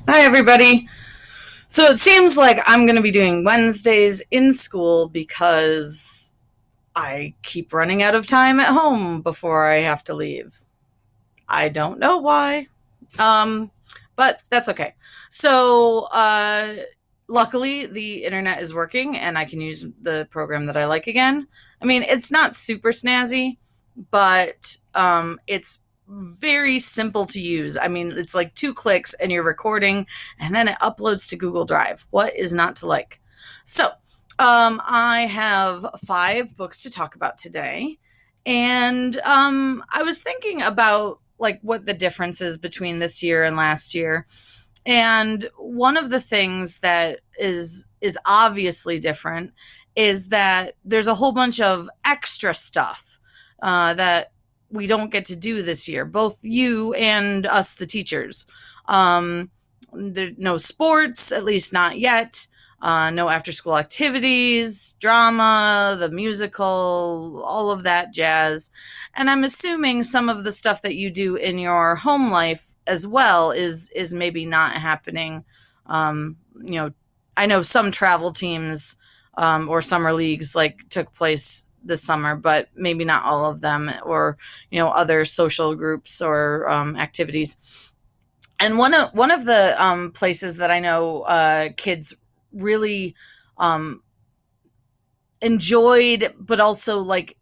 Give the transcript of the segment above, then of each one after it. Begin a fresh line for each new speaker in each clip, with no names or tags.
Hi, everybody. So it seems like I'm going to be doing Wednesdays in school because I keep running out of time at home before I have to leave. I don't know why. Um, but that's okay. So, luckily, the internet is working and I can use the program that I like again. I mean, it's not super snazzy, but it's very simple to use. I mean, it's like 2 clicks and you're recording, and then it uploads to Google Drive. What is not to like? So, I have 5 books to talk about today. And I was thinking about like what the difference is between this year and last year. And one of the things that is obviously different is that there's a whole bunch of extra stuff that we don't get to do this year, both you and us, the teachers. Um, there's no sports, at least not yet. No after school activities, drama, the musical, all of that jazz. And I'm assuming some of the stuff that you do in your home life as well is maybe not happening. You know, I know some travel teams or summer leagues like took place this summer, but maybe not all of them, or other social groups or activities. And one of the places that I know kids really um, enjoyed, but also like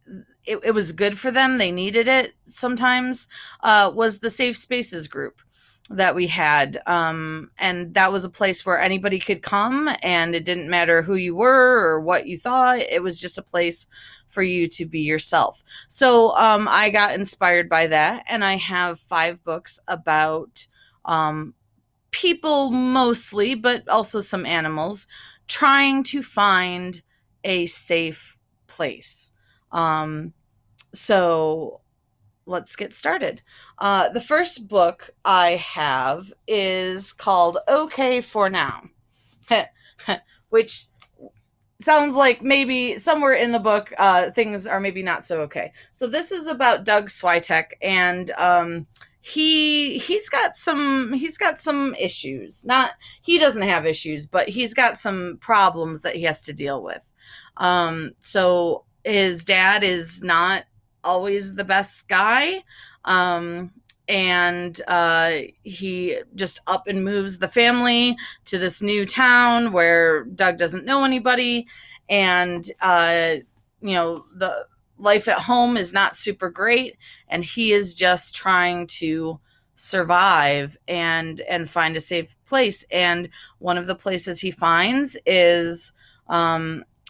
it was good for them. They needed it sometimes. Was the Safe Spaces group that we had, and that was a place where anybody could come, and it didn't matter who you were or what you thought. It was just a place for you to be yourself. So I got inspired by that, and I have 5 books about people mostly, but also some animals, trying to find a safe place. Um, so let's get started. The first book I have is called Okay for Now, which sounds like maybe somewhere in the book things are maybe not so okay. So this is about Doug Switek, and he's got some issues. Not he doesn't have issues, but he's got some problems that he has to deal with. So his dad is not always the best guy. Um, and he just up and moves the family to this new town where Doug doesn't know anybody, and the life at home is not super great, and he is just trying to survive and find a safe place. And one of the places he finds is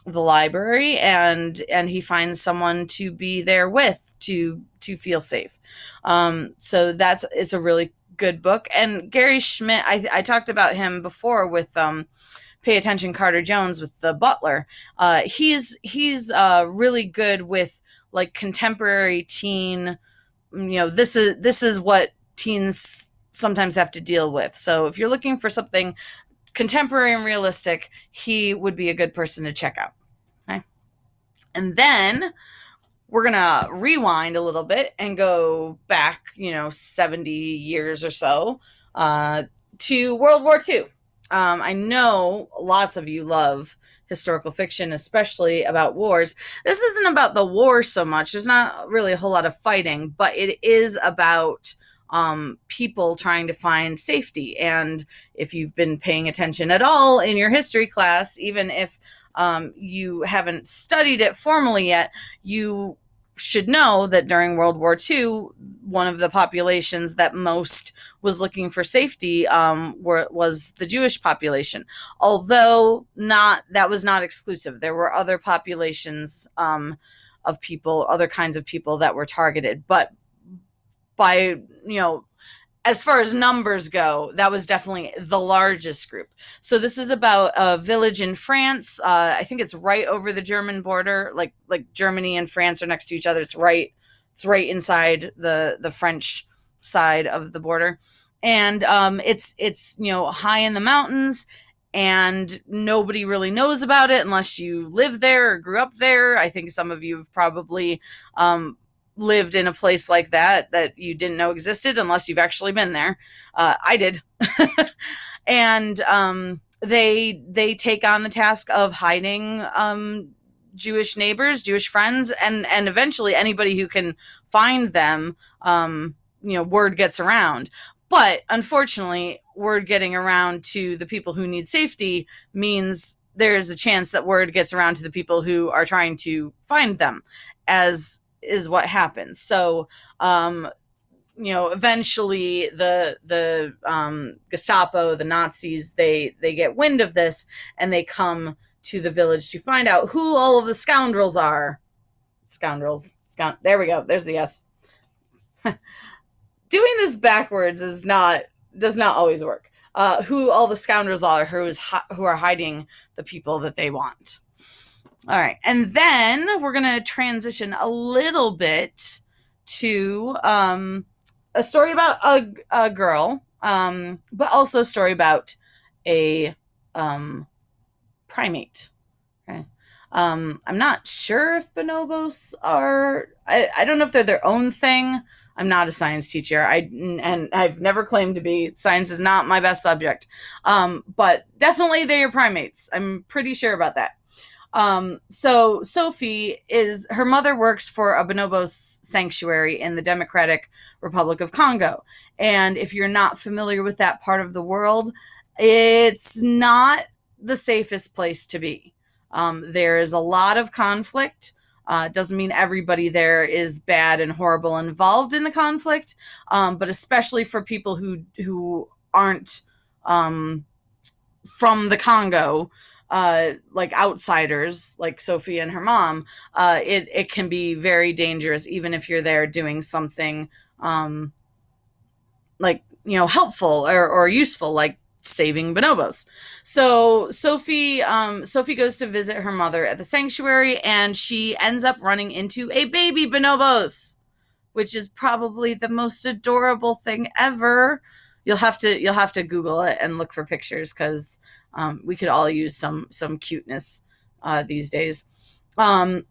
the library, and he finds someone to be there with to feel safe. So it's a really good book. And Gary Schmidt, I talked about him before with Pay Attention Carter Jones with The Butler. He's really good with like contemporary teen. This is what teens sometimes have to deal with. So if you're looking for something contemporary and realistic, he would be a good person to check out. Okay. And then we're going to rewind a little bit and go back, 70 years or so to World War II. I know lots of you love historical fiction, especially about wars. This isn't about the war so much. There's not really a whole lot of fighting, but it is about people trying to find safety. And if you've been paying attention at all in your history class, even if you haven't studied it formally yet, you should know that during World War II, one of the populations that most was looking for safety was the Jewish population. Although that was not exclusive. There were other populations of people, other kinds of people that were targeted. But by, as far as numbers go, that was definitely the largest group. So this is about a village in France. I think it's right over the German border, like Germany and France are next to each other. It's right inside the French side of the border, and it's high in the mountains, and nobody really knows about it unless you live there or grew up there. I think some of you have probably lived in a place like that you didn't know existed unless you've actually been there. I did. And they take on the task of hiding Jewish neighbors, Jewish friends, and eventually anybody who can find them. Word gets around. But unfortunately, word getting around to the people who need safety means there's a chance that word gets around to the people who are trying to find them, as is what happens. So, eventually the Gestapo, the Nazis, they get wind of this, and they come to the village to find out who all of the scoundrels are. There we go. There's the S. Doing this backwards does not always work. Who all the scoundrels are who are hiding the people that they want. All right, and then we're gonna transition a little bit to a story about a girl, but also a story about a primate. Okay. I'm not sure if bonobos are. I don't know if they're their own thing. I'm not a science teacher. And I've never claimed to be. Science is not my best subject. But definitely they are primates. I'm pretty sure about that. So Sophie her mother works for a bonobos sanctuary in the Democratic Republic of Congo. And if you're not familiar with that part of the world, it's not the safest place to be. There is a lot of conflict. Doesn't mean everybody there is bad and horrible involved in the conflict, but especially for people who aren't from the Congo, like outsiders, like Sophie and her mom, it can be very dangerous, even if you're there doing something helpful or useful, like saving bonobos. So Sophie goes to visit her mother at the sanctuary, and she ends up running into a baby bonobos, which is probably the most adorable thing ever. You'll have to Google it and look for pictures, because we could all use some cuteness these days. And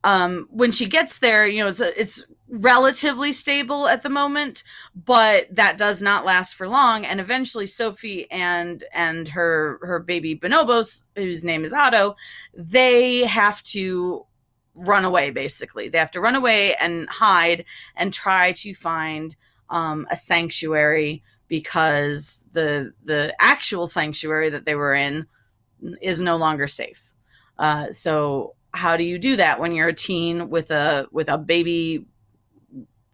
when she gets there, it's relatively stable at the moment, but that does not last for long. And eventually Sophie and her baby bonobos, whose name is Otto, they have to run away. Basically, they have to run away and hide and try to find a sanctuary, because the actual sanctuary that they were in is no longer safe. So how do you do that when you're a teen with a baby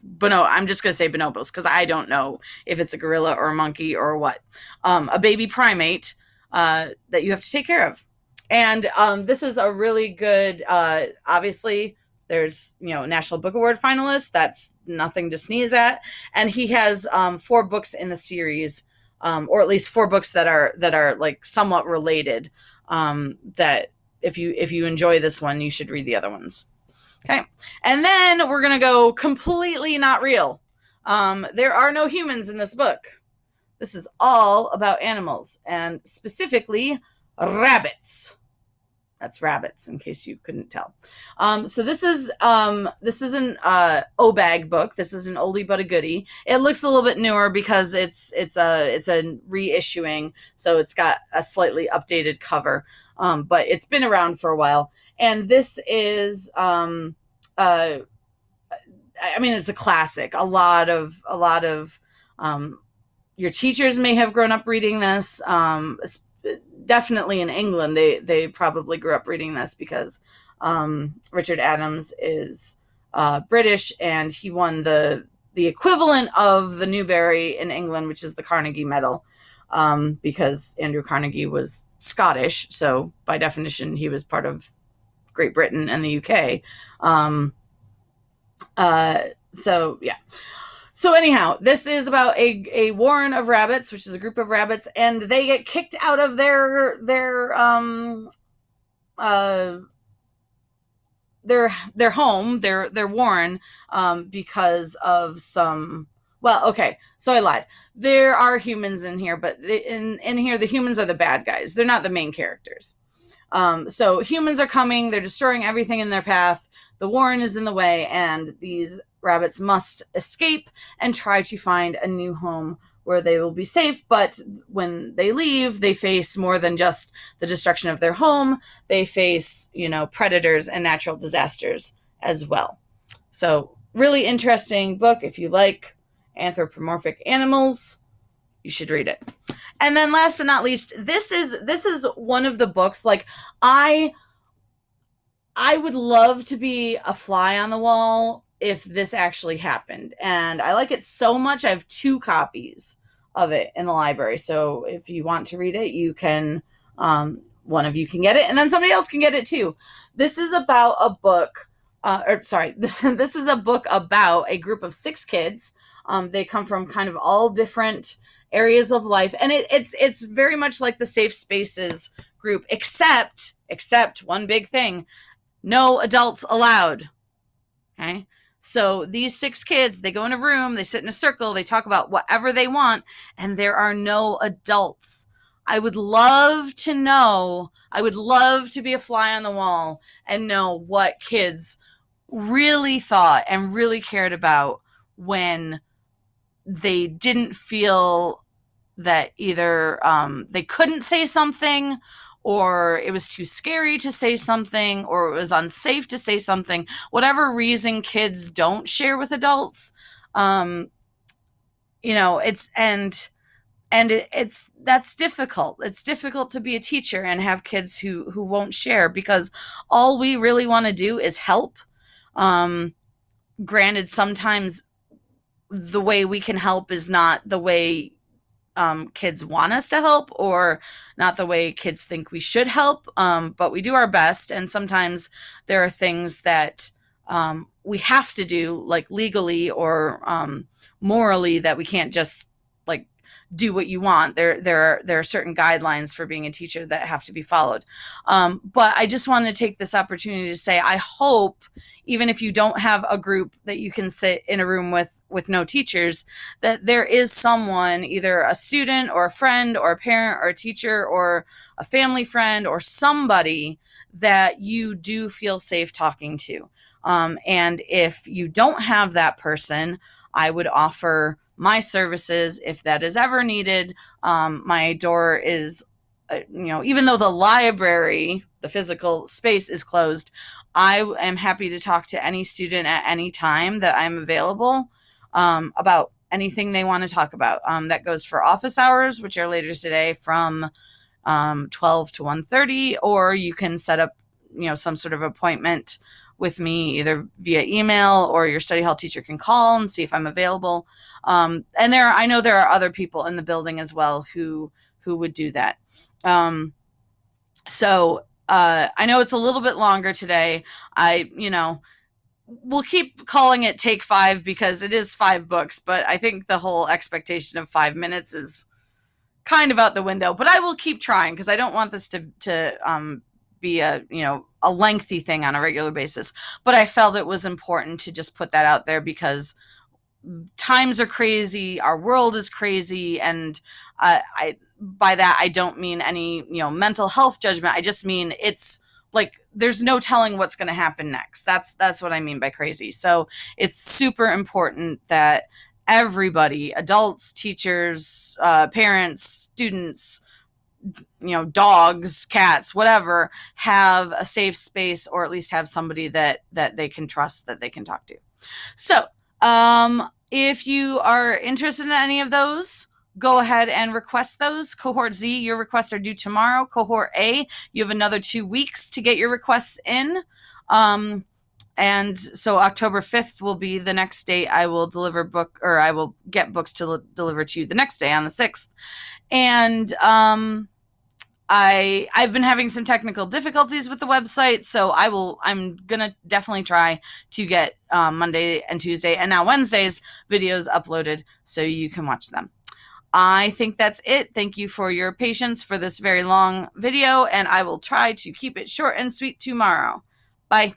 bonobo? I'm just going to say bonobos, because I don't know if it's a gorilla or a monkey or what. A baby primate that you have to take care of. And this is a really good, obviously, there's, National Book Award finalist. That's nothing to sneeze at. And he has 4 books in the series, or at least 4 books that are like somewhat related, that if you enjoy this one, you should read the other ones. Okay. And then we're going to go completely not real. There are no humans in this book. This is all about animals, and specifically rabbits. That's rabbits, in case you couldn't tell. So this is an OBAG book. This is an oldie but a goodie. It looks a little bit newer because it's a reissuing, so it's got a slightly updated cover. But it's been around for a while. And this is, it's a classic. A lot of your teachers may have grown up reading this. Definitely in England, they probably grew up reading this, because Richard Adams is British, and he won the equivalent of the Newbery in England, which is the Carnegie Medal, because Andrew Carnegie was Scottish, so by definition he was part of Great Britain and the UK. So yeah. So anyhow, this is about a warren of rabbits, which is a group of rabbits, and they get kicked out of their home, their warren, because of some. Well, okay, so I lied. There are humans in here, but in here the humans are the bad guys. They're not the main characters. So humans are coming. They're destroying everything in their path. the warren is in the way, and these rabbits must escape and try to find a new home where they will be safe. But when they leave, they face more than just the destruction of their home. They face, predators and natural disasters as well. So really interesting book. If you like anthropomorphic animals, you should read it. And then last but not least, this is one of the books, like, I would love to be a fly on the wall if this actually happened. And I like it so much. I have 2 copies of it in the library. So if you want to read it, you can, one of you can get it, and then somebody else can get it too. This is about a book, this is a book about a group of 6 kids. They come from kind of all different areas of life, and it's very much like the Safe Spaces group, except one big thing: no adults allowed. Okay. So these 6 kids, they go in a room, they sit in a circle, they talk about whatever they want, and there are no adults. I would love to be a fly on the wall and know what kids really thought and really cared about when they didn't feel that either they couldn't say something, or it was too scary to say something, or it was unsafe to say something. Whatever reason kids don't share with adults, that's difficult. It's difficult to be a teacher and have kids who won't share, because all we really want to do is help. Granted, sometimes the way we can help is not the way kids want us to help, or not the way kids think we should help, but we do our best. And sometimes there are things that we have to do, like legally or morally, that we can't just like do what you want. There are certain guidelines for being a teacher that have to be followed. But I just wanted to take this opportunity to say, I hope, even if you don't have a group that you can sit in a room with no teachers, that there is someone, either a student or a friend or a parent or a teacher or a family friend or somebody that you do feel safe talking to. And if you don't have that person, I would offer my services if that is ever needed. My door is, even though the library, the physical space, is closed, I am happy to talk to any student at any time that I'm available about anything they want to talk about. That goes for office hours, which are later today from 12 to 1:30, or you can set up, some sort of appointment with me either via email, or your study hall teacher can call and see if I'm available. And I know there are other people in the building as well who would do that. So I know it's a little bit longer today. We'll keep calling it Take 5 because it is 5 books, but I think the whole expectation of 5 minutes is kind of out the window. But I will keep trying, because I don't want this to be a lengthy thing on a regular basis. But I felt it was important to just put that out there, because times are crazy, our world is crazy, and by that I don't mean any mental health judgment. I just mean it's like there's no telling what's going to happen next. That's what I mean by crazy. So it's super important that everybody, adults, teachers, parents, students, dogs, cats, whatever, have a safe space, or at least have somebody that they can trust, that they can talk to. So if you are interested in any of those, go ahead and request those. Cohort Z, your requests are due tomorrow. Cohort A, you have another 2 weeks to get your requests in. And so October 5th will be the next date I will I will get books to deliver to you the next day, on the 6th. And I've been having some technical difficulties with the website, so I'm gonna definitely try to get Monday and Tuesday, and now Wednesday's videos uploaded so you can watch them. I think that's it. Thank you for your patience for this very long video, and I will try to keep it short and sweet tomorrow. Bye.